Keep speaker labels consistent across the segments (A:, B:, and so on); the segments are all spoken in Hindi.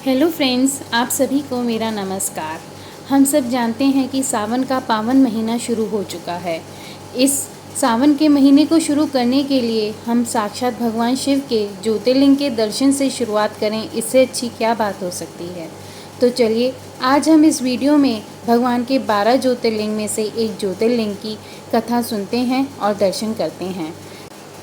A: हेलो फ्रेंड्स, आप सभी को मेरा नमस्कार। हम सब जानते हैं कि सावन का पावन महीना शुरू हो चुका है। इस सावन के महीने को शुरू करने के लिए हम साक्षात भगवान शिव के ज्योतिर्लिंग के दर्शन से शुरुआत करें, इससे अच्छी क्या बात हो सकती है। तो चलिए आज हम इस वीडियो में भगवान के 12 ज्योतिर्लिंग में से एक ज्योतिर्लिंग की कथा सुनते हैं और दर्शन करते हैं।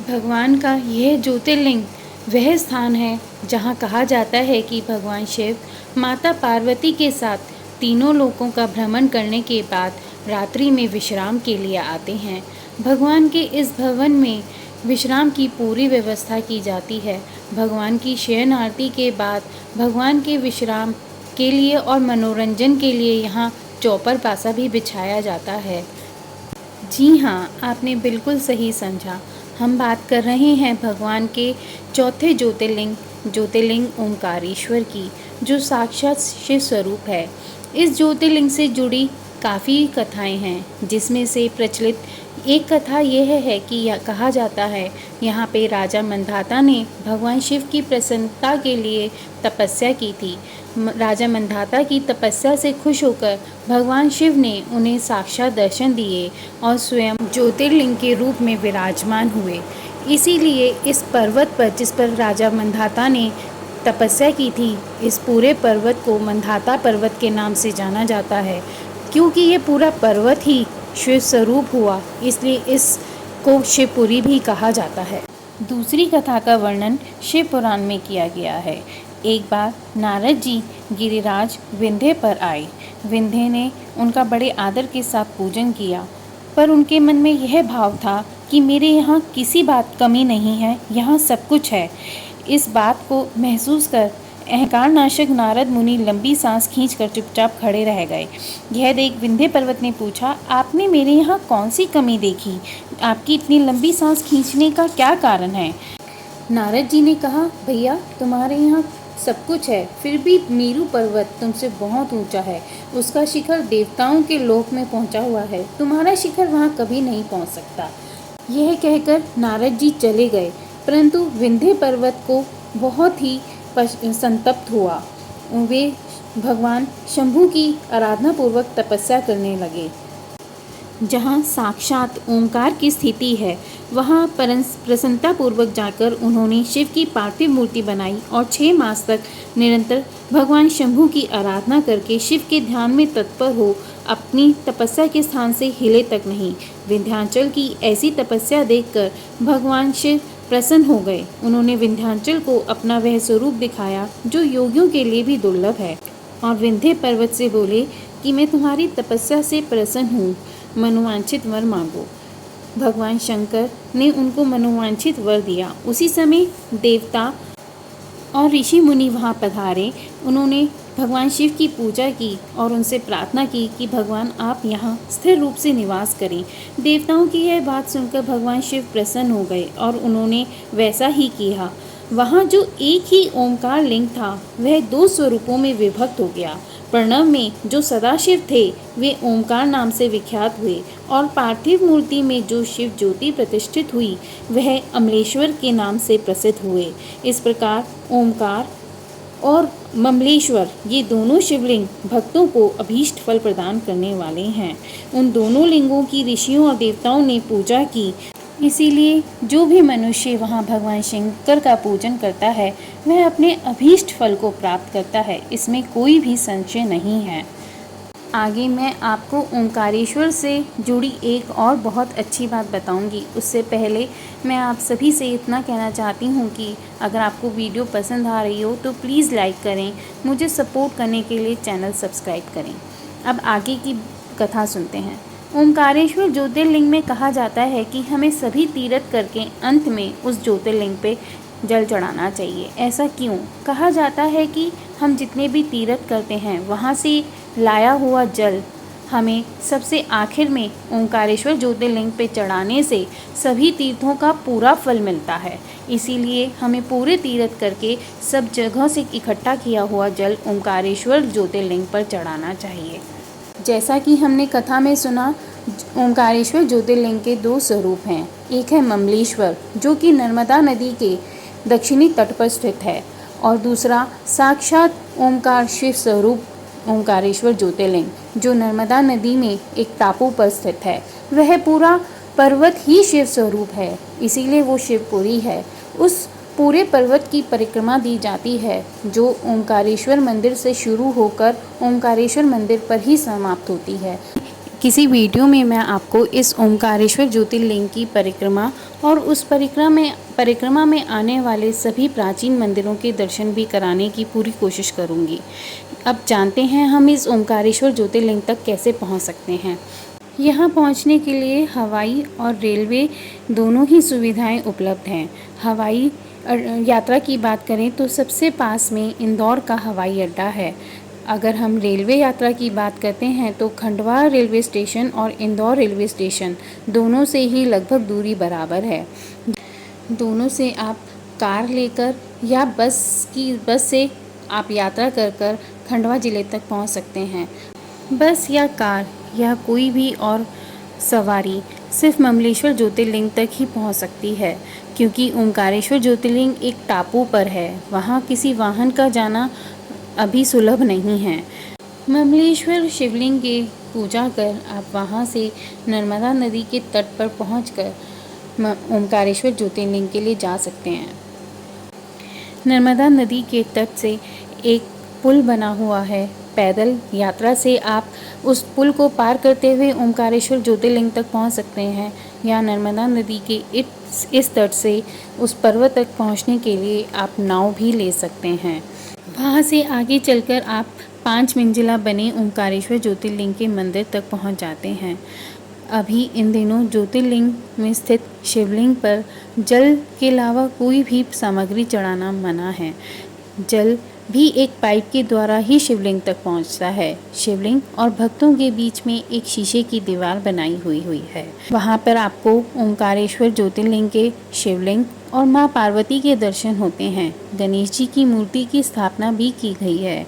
A: भगवान का यह ज्योतिर्लिंग वह स्थान है जहाँ कहा जाता है कि भगवान शिव माता पार्वती के साथ तीनों लोकों का भ्रमण करने के बाद रात्रि में विश्राम के लिए आते हैं। भगवान के इस भवन में विश्राम की पूरी व्यवस्था की जाती है। भगवान की शयन आरती के बाद भगवान के विश्राम के लिए और मनोरंजन के लिए यहाँ चौपर पासा भी बिछाया जाता है। जी हाँ, आपने बिल्कुल सही समझा। हम बात कर रहे हैं भगवान के चौथे ज्योतिर्लिंग ओंकारेश्वर की, जो साक्षात शिव स्वरूप है। इस ज्योतिर्लिंग से जुड़ी काफ़ी कथाएं हैं, जिसमें से प्रचलित एक कथा यह है कि कहा जाता है यहाँ पे राजा मंधाता ने भगवान शिव की प्रसन्नता के लिए तपस्या की थी। राजा मंधाता की तपस्या से खुश होकर भगवान शिव ने उन्हें साक्षात दर्शन दिए और स्वयं ज्योतिर्लिंग के रूप में विराजमान हुए। इसीलिए इस पर्वत पर, जिस पर राजा मंधाता ने तपस्या की थी, इस पूरे पर्वत को मंधाता पर्वत के नाम से जाना जाता है। क्योंकि ये पूरा पर्वत ही शिव स्वरूप हुआ, इसलिए इसको शिवपुरी भी कहा जाता है। दूसरी कथा का वर्णन शिव पुराण में किया गया है। एक बार नारद जी गिरिराज विंध्य पर आए। विंध्य ने उनका बड़े आदर के साथ पूजन किया, पर उनके मन में यह भाव था कि मेरे यहाँ किसी बात कमी नहीं है, यहाँ सब कुछ है। इस बात को महसूस कर अहंकार नाशक नारद मुनि लंबी सांस खींचकर चुपचाप खड़े रह गए। यह देख विंध्य पर्वत ने पूछा, आपने मेरे यहाँ कौन सी कमी देखी? आपकी इतनी लंबी सांस खींचने का क्या कारण है? नारद जी ने कहा, भैया तुम्हारे यहाँ सब कुछ है, फिर भी मेरू पर्वत तुमसे बहुत ऊंचा है। उसका शिखर देवताओं के लोक में पहुंचा हुआ है, तुम्हारा शिखर वहां कभी नहीं पहुंच सकता। यह कहकर नारद जी चले गए, परंतु विंध्य पर्वत को बहुत ही संतप्त हुआ। वे भगवान शंभू की आराधना पूर्वक तपस्या करने लगे। जहाँ साक्षात ओंकार की स्थिति है, वहाँ प्रसन्नता पूर्वक जाकर उन्होंने शिव की पार्थिव मूर्ति बनाई और 6 मास तक निरंतर भगवान शंभू की आराधना करके शिव के ध्यान में तत्पर हो अपनी तपस्या के स्थान से हिले तक नहीं। विंध्याचल की ऐसी तपस्या देखकर भगवान शिव प्रसन्न हो गए। उन्होंने विंध्याचल को अपना वह स्वरूप दिखाया जो योगियों के लिए भी दुर्लभ है, और विंध्य पर्वत से बोले कि मैं तुम्हारी तपस्या से प्रसन्न हूँ, मनोवांछित वर मांगो। भगवान शंकर ने उनको मनोवांछित वर दिया। उसी समय देवता और ऋषि मुनि वहाँ पधारे। उन्होंने भगवान शिव की पूजा की और उनसे प्रार्थना की कि भगवान आप यहाँ स्थिर रूप से निवास करें। देवताओं की यह बात सुनकर भगवान शिव प्रसन्न हो गए और उन्होंने वैसा ही किया। वहाँ जो एक ही ओंकार लिंग था, वह 2 स्वरूपों में विभक्त हो गया। प्रणव में जो सदाशिव थे, वे ओंकार नाम से विख्यात हुए, और पार्थिव मूर्ति में जो शिव ज्योति प्रतिष्ठित हुई, वह अमलेश्वर के नाम से प्रसिद्ध हुए। इस प्रकार ओंकार और ममलेश्वर, ये दोनों शिवलिंग भक्तों को अभीष्ट फल प्रदान करने वाले हैं। उन दोनों लिंगों की ऋषियों और देवताओं ने पूजा की। इसीलिए जो भी मनुष्य वहाँ भगवान शंकर का पूजन करता है, वह अपने अभीष्ट फल को प्राप्त करता है। इसमें कोई भी संशय नहीं है। आगे मैं आपको ओंकारेश्वर से जुड़ी एक और बहुत अच्छी बात बताऊंगी। उससे पहले मैं आप सभी से इतना कहना चाहती हूँ कि अगर आपको वीडियो पसंद आ रही हो तो प्लीज़ लाइक करें, मुझे सपोर्ट करने के लिए चैनल सब्सक्राइब करें। अब आगे की कथा सुनते हैं। ओंकारेश्वर ज्योतिर्लिंग में कहा जाता है कि हमें सभी तीर्थ करके अंत में उस ज्योतिर्लिंग पे जल चढ़ाना चाहिए। ऐसा क्यों? कहा जाता है कि हम जितने भी तीर्थ करते हैं, वहाँ से लाया हुआ जल हमें सबसे आखिर में ओंकारेश्वर ज्योतिर्लिंग पे चढ़ाने से सभी तीर्थों का पूरा फल मिलता है। इसीलिए हमें पूरे तीर्थ करके सब जगहों से इकट्ठा किया हुआ जल ओंकारेश्वर ज्योतिर्लिंग पर चढ़ाना चाहिए। जैसा कि हमने कथा में सुना, ओंकारेश्वर ज्योतिर्लिंग के 2 स्वरूप हैं। एक है ममलेश्वर, जो कि नर्मदा नदी के दक्षिणी तट पर स्थित है, और दूसरा साक्षात ओमकार शिव स्वरूप ओमकारेश्वर ज्योतिर्लिंग जो नर्मदा नदी में एक टापू पर स्थित है। वह पूरा पर्वत ही शिव स्वरूप है, इसीलिए वो शिवपुरी है। उस पूरे पर्वत की परिक्रमा दी जाती है जो ओमकारेश्वर मंदिर से शुरू होकर ओमकारेश्वर मंदिर पर ही समाप्त होती है। किसी वीडियो में मैं आपको इस ओमकारेश्वर ज्योतिर्लिंग की परिक्रमा और उस परिक्रमा में आने वाले सभी प्राचीन मंदिरों के दर्शन भी कराने की पूरी कोशिश करूंगी। अब जानते हैं हम इस ओमकारेश्वर ज्योतिर्लिंग तक कैसे पहुंच सकते हैं। यहाँ पहुंचने के लिए हवाई और रेलवे दोनों ही सुविधाएं उपलब्ध हैं। हवाई यात्रा की बात करें तो सबसे पास में इंदौर का हवाई अड्डा है। अगर हम रेलवे यात्रा की बात करते हैं तो खंडवा रेलवे स्टेशन और इंदौर रेलवे स्टेशन दोनों से ही लगभग दूरी बराबर है। दोनों से आप कार लेकर या बस से आप यात्रा कर खंडवा ज़िले तक पहुंच सकते हैं। बस या कार या कोई भी और सवारी सिर्फ ममलेश्वर ज्योतिर्लिंग तक ही पहुंच सकती है, क्योंकि ओमकारेश्वर ज्योतिर्लिंग एक टापू पर है। वहां किसी वाहन का जाना अभी सुलभ नहीं है। ममलेश्वर शिवलिंग की पूजा कर आप वहां से नर्मदा नदी के तट पर पहुंचकर ओमकारेश्वर ज्योतिर्लिंग के लिए जा सकते हैं। नर्मदा नदी के तट से एक पुल बना हुआ है। पैदल यात्रा से आप उस पुल को पार करते हुए ओमकारेश्वर ज्योतिर्लिंग तक पहुंच सकते हैं, या नर्मदा नदी के इस तट से उस पर्वत तक पहुंचने के लिए आप नाव भी ले सकते हैं। वहां से आगे चलकर आप 5 मंजिला बने ओमकारेश्वर ज्योतिर्लिंग के मंदिर तक पहुंच जाते हैं। अभी इन दिनों ज्योतिर्लिंग में स्थित शिवलिंग पर जल के अलावा कोई भी सामग्री चढ़ाना मना है। जल भी एक पाइप के द्वारा ही शिवलिंग तक पहुंचता है। शिवलिंग और भक्तों के बीच में एक शीशे की दीवार बनाई हुई है। वहां पर आपको ओमकारेश्वर ज्योतिर्लिंग के शिवलिंग और मां पार्वती के दर्शन होते हैं। गणेश जी की मूर्ति की स्थापना भी की गई है।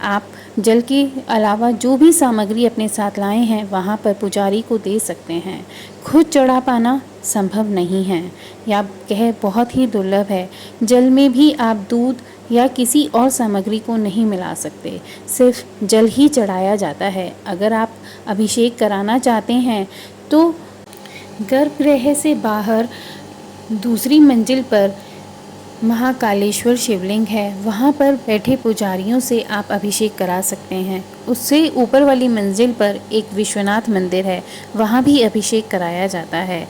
A: आप जल के अलावा जो भी सामग्री अपने साथ लाए हैं वहां पर पुजारी को दे सकते हैं। खुद चढ़ा पाना संभव नहीं है, या कह बहुत ही दुर्लभ है। जल में भी आप दूध या किसी और सामग्री को नहीं मिला सकते, सिर्फ जल ही चढ़ाया जाता है। अगर आप अभिषेक कराना चाहते हैं तो गर्भगृह से बाहर दूसरी मंजिल पर महाकालेश्वर शिवलिंग है, वहाँ पर बैठे पुजारियों से आप अभिषेक करा सकते हैं। उससे ऊपर वाली मंजिल पर एक विश्वनाथ मंदिर है, वहाँ भी अभिषेक कराया जाता है।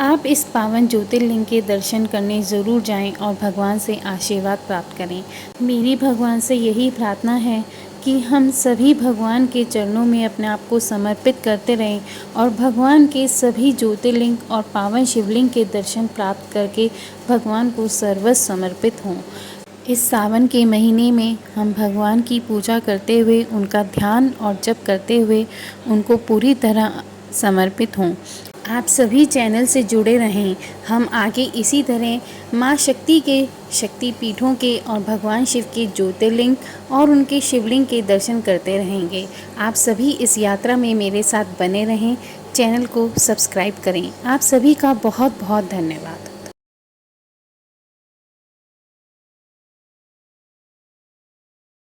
A: आप इस पावन ज्योतिर्लिंग के दर्शन करने ज़रूर जाएं और भगवान से आशीर्वाद प्राप्त करें। मेरी भगवान से यही प्रार्थना है कि हम सभी भगवान के चरणों में अपने आप को समर्पित करते रहें और भगवान के सभी ज्योतिर्लिंग और पावन शिवलिंग के दर्शन प्राप्त करके भगवान को सर्वस्व समर्पित हों। इस सावन के महीने में हम भगवान की पूजा करते हुए, उनका ध्यान और जप करते हुए उनको पूरी तरह समर्पित हों। आप सभी चैनल से जुड़े रहें। हम आगे इसी तरह माँ शक्ति के शक्तिपीठों के और भगवान शिव के ज्योतिर्लिंग और उनके शिवलिंग के दर्शन करते रहेंगे। आप सभी इस यात्रा में मेरे साथ बने रहें। चैनल को सब्सक्राइब करें। आप सभी का बहुत बहुत धन्यवाद।